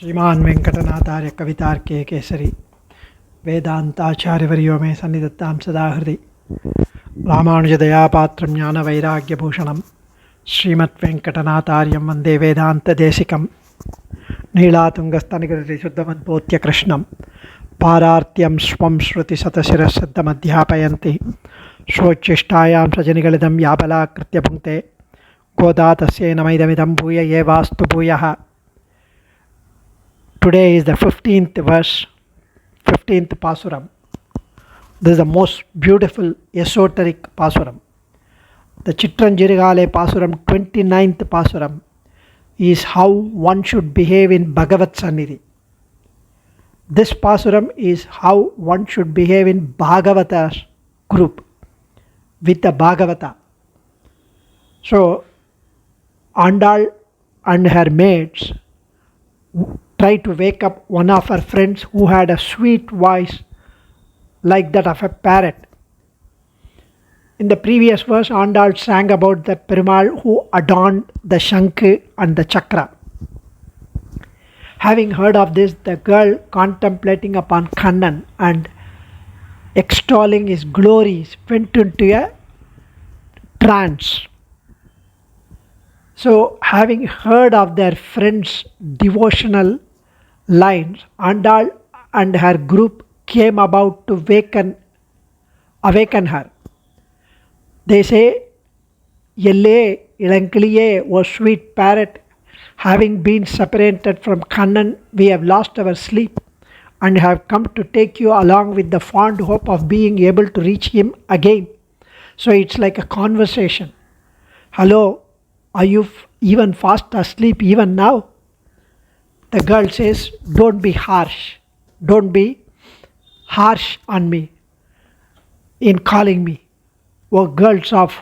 श्रीमान वेंकटनाथार्य कवितार्के केसरी वेदांताचार्यवर्यो मे सन्निधत्तां सदा हृदि रामानुजदयापात्रं ज्ञानवैराग्यभूषणं श्रीमद्वेंकटनाथार्यं वन्दे वेदान्तदेशिकं नीलातुङ्गस्तनिकृतिशुद्धमद्बोध्य कृष्णं पारार्त्यं स्वं श्रुतिशतशिरश्रद्धमध्यापयन्ति स्वोच्छिष्टायां सजनिगलिदं याबलाकृत्य भुङ्क्ते गोदा तस्यै नमैदमिदं भूय एवास्तु भूयः. Today is the 15th verse, 15th Pasuram. This is the most beautiful esoteric Pasuram. The Chitranjirigale Pasuram, 29th Pasuram, is how one should behave in Bhagavat Sannidhi. This Pasuram is how one should behave in Bhagavata's group with the Bhagavata. So, Andal and her maids try to wake up one of her friends who had a sweet voice like that of a parrot. In the previous verse, Andal sang about the Perumal who adorned the Shankh and the Chakra. Having heard of this, the girl contemplating upon Kannan and extolling his glories went into a trance. So, having heard of their friend's devotional lines, Andal and her group came about to awaken her. They say, Elle Ilamkiliye, O sweet parrot, having been separated from Kannan, we have lost our sleep and have come to take you along with the fond hope of being able to reach him again. So it's like a conversation. Hello, are you even fast asleep even now? The girl says, don't be harsh. Don't be harsh on me in calling me. O girls of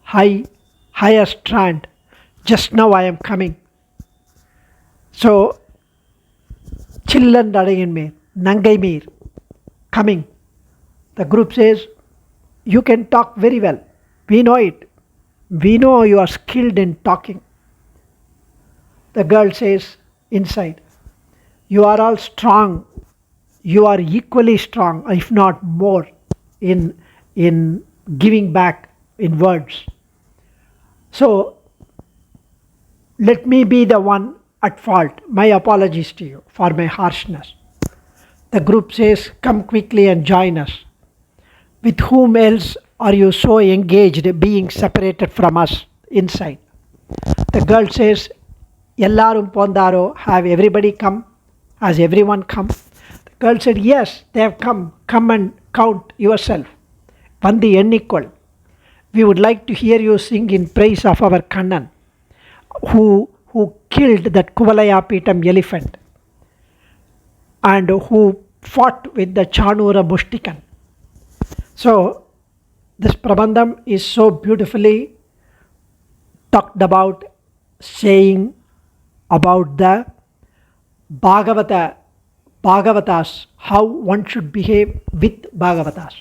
higher strand, just now I am coming. So, chillan dadayin me, nangai mir, coming. The group says, you can talk very well. We know it. We know you are skilled in talking. The girl says inside, you are all strong. You are equally strong, if not more, in giving back in words. So, let me be the one at fault. My apologies to you for my harshness. The group says, come quickly and join us. With whom else are you so engaged being separated from us inside? The girl says, Ellarum Pondaro, have everybody come? Has everyone come? The girl said, yes, they have come. Come and count yourself. Vandi unequal. We would like to hear you sing in praise of our Kannan, who killed that Kuvalaya Pitam elephant and who fought with the Chanura Mushtikan. So, this Prabandham is so beautifully talked about, saying about the Bhagavatas, how one should behave with Bhagavatas.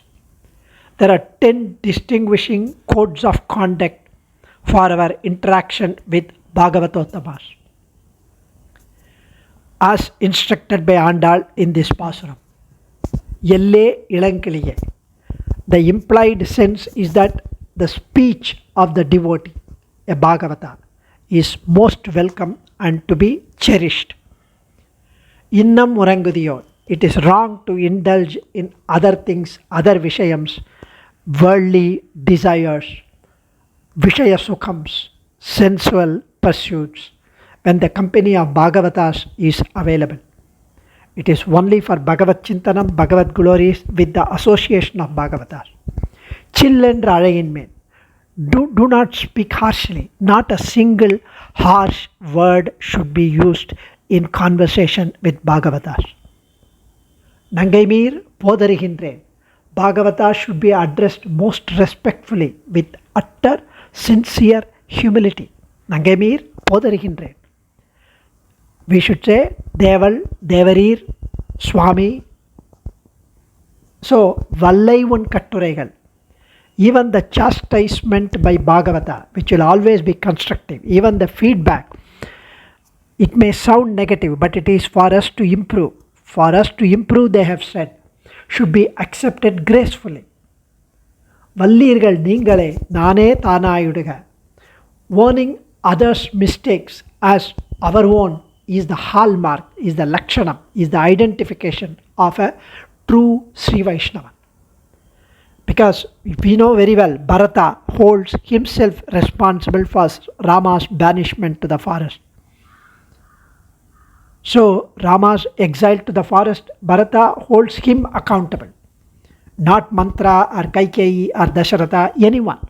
There are 10 distinguishing codes of conduct for our interaction with Bhagavatottamas, as instructed by Andal in this Pasuram. Elle Ilamkiliye. The implied sense is that the speech of the devotee, a Bhagavata, is most welcome and to be cherished. Innam Urangudiyo. It is wrong to indulge in other things, other Vishayams, worldly desires, Vishaya Sukhams, sensual pursuits, when the company of Bhagavatas is available. It is only for Bhagavat Chintanam, Bhagavat glories with the association of Bhagavatas. Children radayin men. Do not speak harshly. Not a single harsh word should be used in conversation with Bhagavatas. Nangai mir podarihinren. Bhagavatas should be addressed most respectfully with utter sincere humility. Nangai mir podarihinren. We should say Deval, Devarir, Swami. So, Vallaivan Katturaigal. Even the chastisement by Bhagavata, which will always be constructive, even the feedback It may sound negative, but it is for us to improve. For us to improve, they have said, should be accepted gracefully. வல்லீர்கள் நீங்களே நானே தானாயிடுக. Warning others' mistakes as our own is the hallmark, is the lakshanam, is the identification of a true Sri Vaishnava. Because we know very well, Bharata holds himself responsible for Rama's banishment to the forest. So, Rama's exile to the forest, Bharata holds him accountable. Not Mantra or Kaikeyi or Dasharatha, anyone.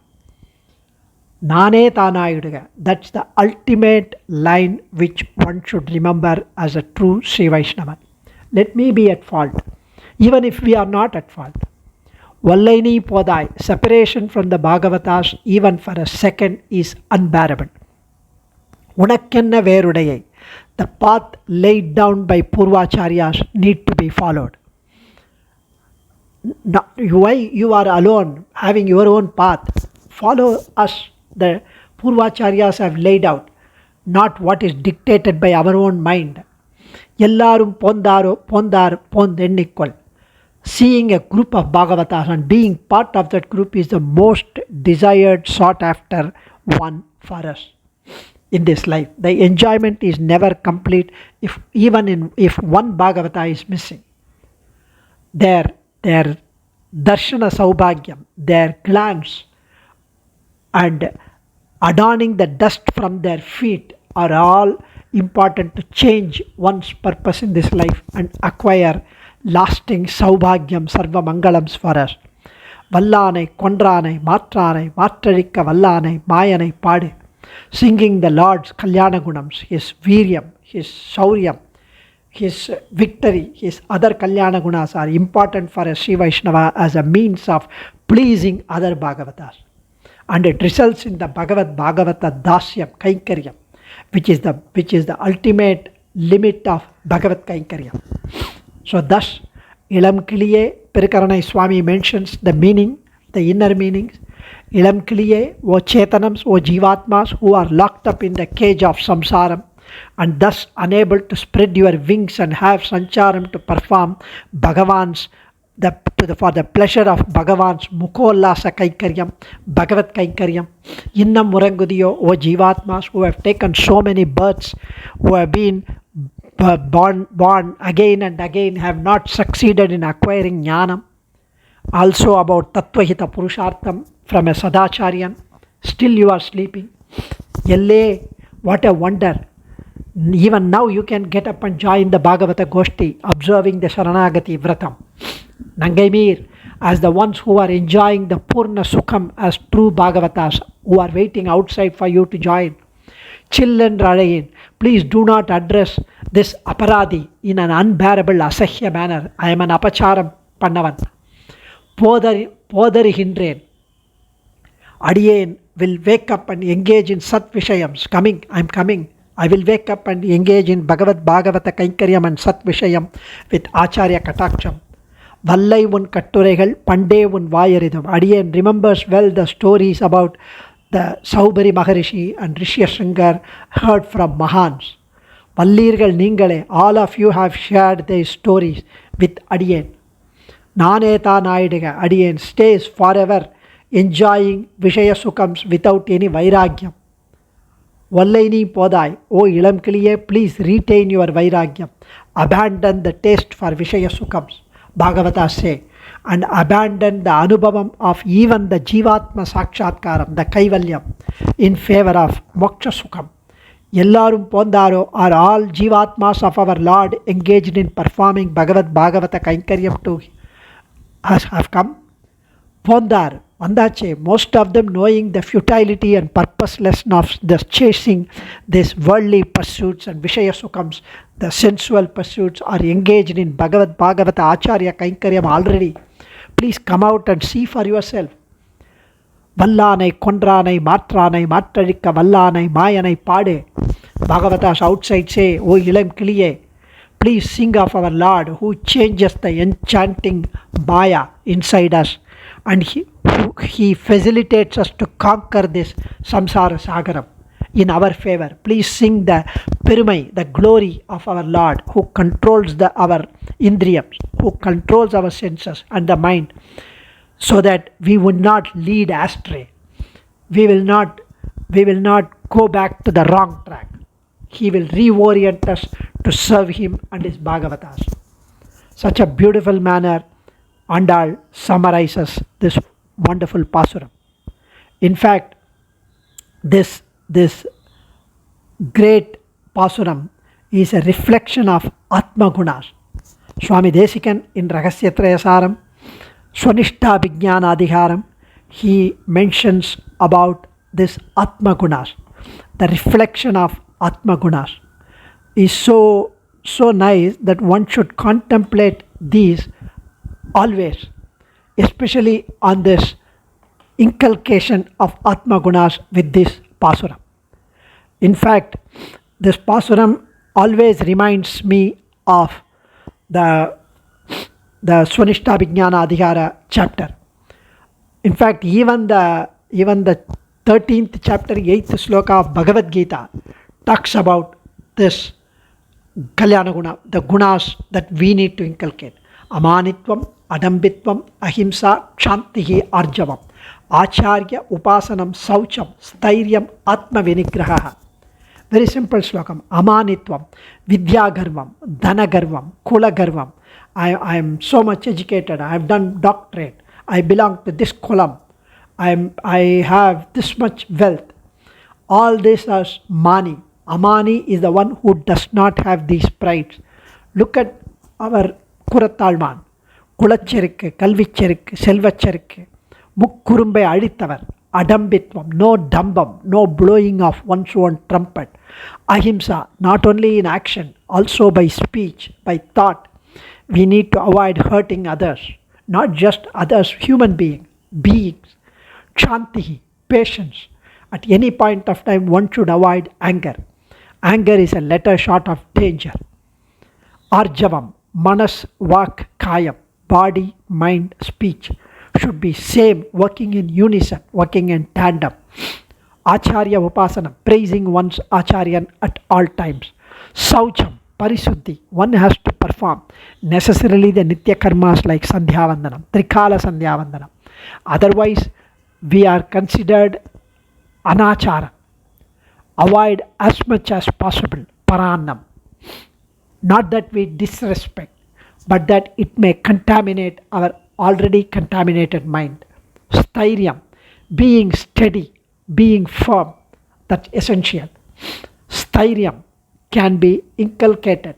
Nane Tanayudaga. That's the ultimate line which one should remember as a true Sri Vaishnava. Let me be at fault, even if we are not at fault. Vallaini Podai, separation from the Bhagavatas even for a second is unbearable. Unakkenna Verudayai, the path laid down by Purvacharyas need to be followed. Not, why you are alone having your own path? Follow us. The Purvacharyas have laid out, not what is dictated by our own mind. Ellarum pondaro pondar pondennikol. Seeing a group of Bhagavatas and being part of that group is the most desired, sought after one for us in this life. The enjoyment is never complete if one Bhagavata is missing. Their darshana saubhagyam, their glance and adorning the dust from their feet are all important to change one's purpose in this life and acquire lasting saubhagyam sarva mangalams for us. Vallanai kondranai matranai matrarikka vallanai mayanai paade. Singing the Lord's kalyana gunams, his viryam, his shauryam, his victory, his other kalyana gunas are important for a Sri Vaishnava as a means of pleasing other Bhagavatas. And it results in the Bhagavata Dasyam Kainkaryam, which is the ultimate limit of Bhagavat Kainkaryam. So thus, Ilamkiliye, Pirkaranai Swami mentions the meaning, the inner meanings. Ilamkiliye, O Chetanams, O Jivatmas who are locked up in the cage of samsaram and thus unable to spread your wings and have sancharam to perform Bhagavan's for the pleasure of Bhagavan's Mukollasa Kaikaryam, Bhagavat Kaikaryam. Innam Murangudiyo, O Jivatmas who have taken so many births, who have been born again and again, have not succeeded in acquiring Jnanam. Also about Tattvahita Purushartham from a Sadacharyan. Still you are sleeping. Yelle, what a wonder. Even now you can get up and join the Bhagavata Goshti, observing the Sharanagati Vratam. Nangaimir, as the ones who are enjoying the Purna Sukham as true Bhagavatas, who are waiting outside for you to join. Children Radayin, please do not address this aparadi in an unbearable asahya manner. I am an apacharam pannavan. Podari hindren. Adiyen will wake up and engage in Sat Vishayams. I am coming. I will wake up and engage in Bhagavata Kainkaryam and Sat Vishayam with Acharya Kataksham. Vallai un Katturegal, Pande un Vayaridam. Adiyen remembers well the stories about the Saubari Maharishi and Rishi Sringar heard from Mahans. Vallirgal Ningale, all of you have shared these stories with Adiyen. Naneta Naidaga, Adiyen stays forever enjoying Vishaya Sukhams without any Vairagyam. Vallaini Podai, O Ilamkiliye, please retain your Vairagyam. Abandon the taste for Vishaya Sukhams, Bhagavata say, and abandon the Anubhavam of even the Jivatma Sakshatkaram, the Kaivalyam, in favor of Moksha Sukham. Yellarum Pondaro are all Jivatmas of our Lord engaged in performing Bhagavata Kainkaryam to have come. Pondar, Vandache, most of them knowing the futility and purposelessness of the chasing these worldly pursuits and Vishaya Sukhams, the sensual pursuits, are engaged in Bhagavata Acharya Kainkaryam already. Please come out and see for yourself. Vallanai, Kondranai, Matranai, Matrarikka, Vallanai, Mayanai, Pade. Bhagavatas outside say, O Ilamkiliye, please sing of our Lord who changes the enchanting Maya inside us, and he facilitates us to conquer this samsara sagaram. in our favor. Please sing the Perumai, the glory of our Lord who controls our indriyams, who controls our senses and the mind, so that we would not lead astray. We will not go back to the wrong track. He will reorient us to serve Him and His Bhagavatas. Such a beautiful manner Andal summarizes this wonderful Pasuram. In fact, this great Pasuram is a reflection of Atma Gunas. Swami Desikan in Rahasyatrayasaram, Swanishta Vijnana Adhigaram, he mentions about this Atma Gunas. The reflection of Atma Gunas is so nice that one should contemplate these always, especially on this inculcation of Atma Gunas with this Pasuram. In fact, this Pasuram always reminds me of the Swanishta Vijnana Adhigara chapter. In fact, even the 13th chapter, 8th sloka of Bhagavad Gita talks about this Kalyana Guna, the gunas that we need to inculcate. Amanitvam, Adambitvam, Ahimsa, Kshantihi, Arjavam, Acharya, Upasanam, Saucham, Stairyam, Atma Vinigraha. Very simple slokam. Amanitvam, Vidyagarvam, Dhanagarvam, Kulagarvam. I am so much educated. I have done doctorate. I belong to this column. I have this much wealth. All this is Mani. Amani is the one who does not have these prides. Look at our Kurattalman. Kulachirikku, Kalvichirikku, Selvachirikku, Mukkurumbai Adithavar, Adambitvam, no dambam, no blowing of one's own trumpet. Ahimsa, not only in action, also by speech, by thought. We need to avoid hurting others, not just others, human beings. Kshantihi, patience. At any point of time, one should avoid anger. Anger is a letter short of danger. Arjavam, manas, vak, kayam, body, mind, speech should be same, working in unison, working in tandem. Acharya Upasana, praising one's Acharyan at all times. Saucham, Parisuddhi, one has to perform necessarily the Nitya Karmas like Sandhyavandanam, Trikala Sandhyavandanam. Otherwise, we are considered Anachara. Avoid as much as possible Paranam. Not that we disrespect, but that it may contaminate our already contaminated mind. Stairyam, being steady, being firm, that's essential. Stairyam can be inculcated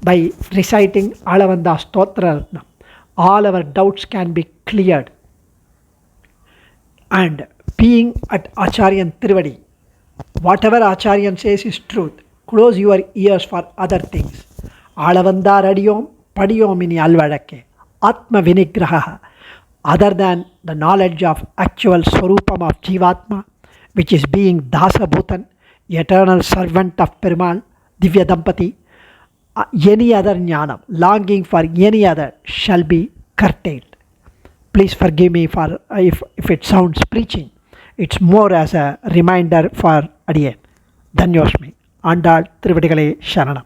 by reciting Alavanda Stotra. All our doubts can be cleared. And being at Acharyan Trivadi, whatever Acharyan says is truth. Close your ears for other things. Alavanda Radiyom, Padiyom ini Alvadakke. Atma Vinigraha, other than the knowledge of actual Swarupam of Jivatma, which is being Dasa Bhutan, eternal servant of Perumal, Divya Dampati, any other jnanam, longing for any other shall be curtailed. Please forgive me for if it sounds preaching. It's more as a reminder for Adiyan. Dhanyosmi. Andal Trivadigalai Sharanam.